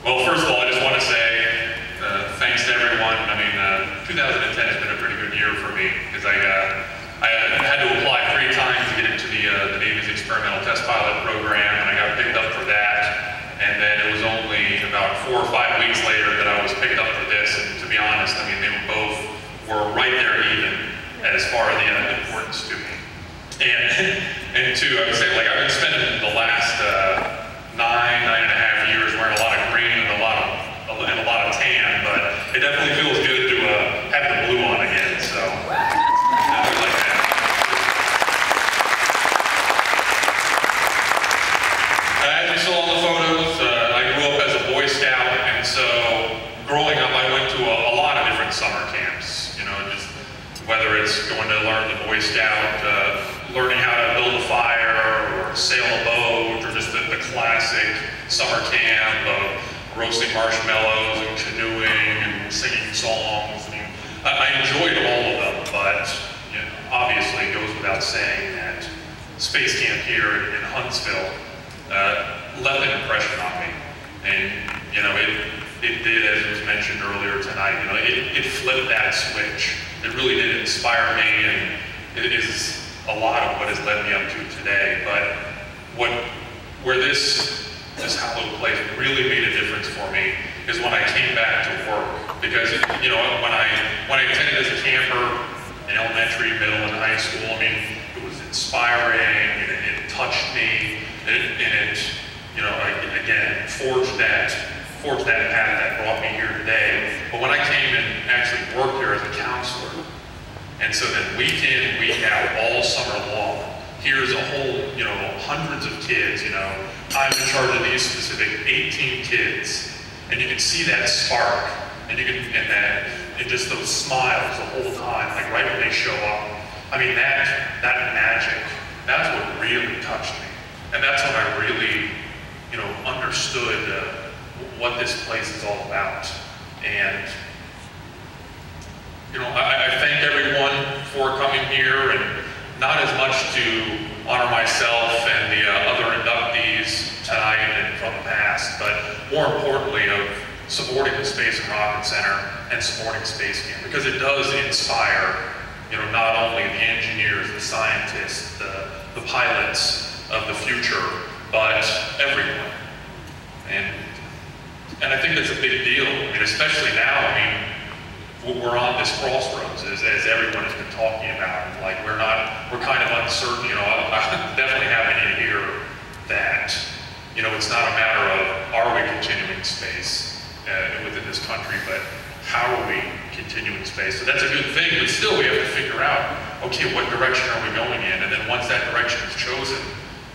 Well, first of all, I just want to say thanks to everyone. I mean, 2010 has been a pretty good year for me because I had to apply 3 times to get into the Navy's experimental test pilot program, and I got picked up for that. And then it was only about 4 or 5 weeks later that I was picked up for this. And to be honest, I mean, they were right there even as far as the importance to me. And two, I would say, like, I've been spending the last 9.5 years wearing a lot of green and a lot of tan, but it definitely feels good to have the blue on again. So definitely like that. As you saw in the photos, I grew up as a Boy Scout, and so growing up, I went to a lot of different summer camps. You know, just whether it's going to learn the Boy Scout, learning how to build a fire, or sail a boat, or just the classic summer camp of roasting marshmallows and canoeing and singing songs. I mean, I enjoyed all of them, but you know, obviously it goes without saying that space camp here in Huntsville left an impression on me. And you know, it did, as was mentioned earlier tonight, you know, it flipped that switch. It really did inspire me, and it is a lot of what has led me up to today. But where this hallowed place really made a difference for me is when I came back to work. Because, you know, when I attended as a camper in elementary, middle, and high school, I mean, it was inspiring, and it touched me, and it, you know, again, forged that path that brought me here today. But when I came and actually worked here as a counselor, and so then week in, week out, all summer long, here's a whole, you know, hundreds of kids, you know, I'm in charge of these specific 18 kids, and you can see that spark, and and just those smiles the whole time, like right when they show up. I mean, that magic, that's what really touched me. And that's when I really, you know, understood what this place is all about. And you know, I thank everyone for coming here, and not as much to honor myself and the other inductees tonight and from the past, but more importantly of supporting the Space and Rocket Center and supporting Space Camp, because it does inspire, you know, not only the engineers, the scientists, the pilots of the future, but everyone. And I think that's a big deal. I mean, especially now, I mean, we're on this crossroads, as everyone has been talking about. Like, we're kind of uncertain. You know, I definitely have an idea here that, you know, it's not a matter of are we continuing space within this country, but how are we continuing space? So that's a good thing, but still we have to figure out, okay, what direction are we going in? And then once that direction is chosen,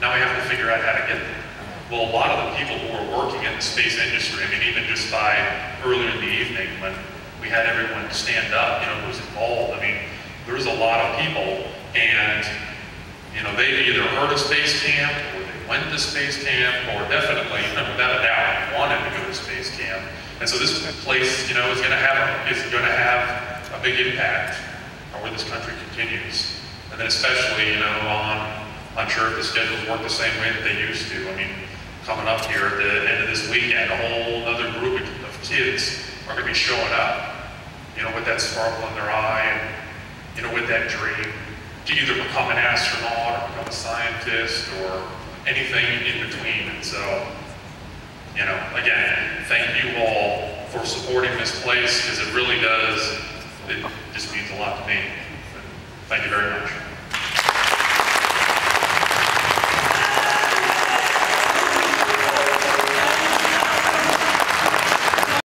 now we have to figure out how to get there. Well, a lot of the people who are working in the space industry, I mean, even just by earlier in the evening when we had everyone stand up, you know, who's involved. I mean, there was a lot of people, and, you know, they either heard of space camp, or they went to space camp, or definitely, without a doubt, wanted to go to space camp. And so this place, you know, is going to have a big impact on where this country continues. And then especially, you know, I'm sure if the schedules work the same way that they used to. I mean, coming up here at the end of this weekend, a whole other group of kids are going to be showing up, you know, with that sparkle in their eye, and, you know, with that dream to either become an astronaut or become a scientist or anything in between. And so, you know, again, thank you all for supporting this place, because it really does, it just means a lot to me. Thank you very much.